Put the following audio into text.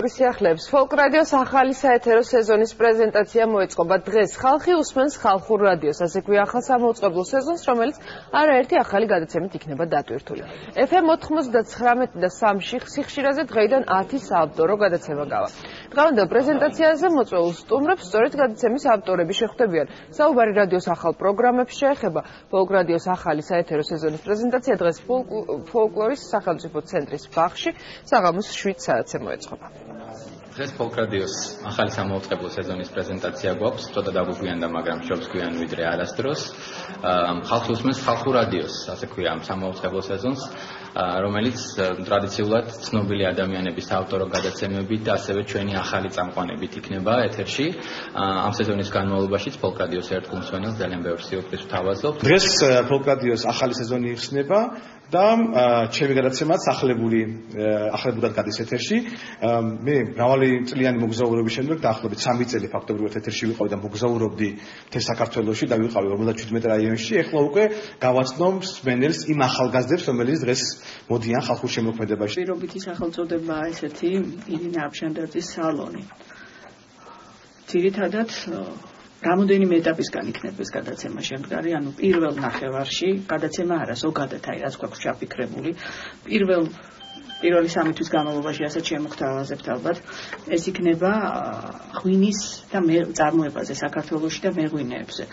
Siახლებს Folk Radio-s ახალი საეთერო სეზონის პრეზენტაცია მოეწყობა დღეს. ხალხი უსმენს ხალხურ რადიოს, ასე ქვია ახალ სამოუწყებლო სეზონს, რომელიც არაერთი ახალი გადაცემით იქნება დატვირთული. FM 99 და 3-ში სიხშირეზე დღეიდან 10 საავტორო გადაცემა გავა. დღევანდელ პრეზენტაციაზე მოწვეულ სტუმრებს სწორედ გადაცემის ავტორები შეხვდებიან. საუბარი რადიოს ახალ პროგრამებს შეეხება. Folk Radio-s ახალი საეთერო სეზონის პრეზენტაცია დღეს ფოლკლორის სახელმწიფო ცენტრის ბაღში საღამოს 7 საათზე მოეწყობა. დღეს Folk Radio-s ახალი სამოუწყებლო სეზონის პრეზენტაცია გვაქვს, ცოტა დაგვიგვიანდა, მაგრამ შობს გვიან ვიდრე არასდროს. ხალხი უსმენს ხალხურ რადიოს, ასე ქვია ამ სამოუწყებლო სეზონს, რომელიც ტრადიციულად ცნობილი ადამიანების ავტორო გადაცემებით და ასევე ჩვენი ახალი წამყვანებით იქნება ეთერში. ამ სეზონის განმავლობაშიც Folk Radio-s ერთგულ მსმენელს ძალიან ბევრი სიურპრიზი ვთავაზობთ. დღეს Folk Radio-s ახალი სეზონი იხსნება და ჩემი გადაცემაც ახლებურად გადის ეთერში. მე მრავალი წლიანი მოგზაურობის შემდეგ დაახლოებით 3 წელი ფაქტობრივად ეთერში ვიყავი და მოგზაურობდი მთელ საქართველოში და ვიყავი 57 რაიონში. ეხლა უკვე გავაცნობ მსმენელს იმ ახალგაზრდებს, რომელიც დღეს მოდიან ხალხურ შემოქმედებაში. პირობითი სახელწოდება ესეთი ირინა აფშანდაძის სალონი. ძირითადად რამოდენიმე ეტაპისგან იქნება ეს გადაცემა შემდგარი, ანუ პირველ ნახევარში გადაცემა არა, ზოგადად რაც გვაქვს ჩაფიქრებული, პირველი 3 თვის განმავლობაში ასეთ შემოგთავაზებთ ალბათ, ეს იქნება ღვინის და წარმოებაზე საქართველოში და მეღვინეებზე.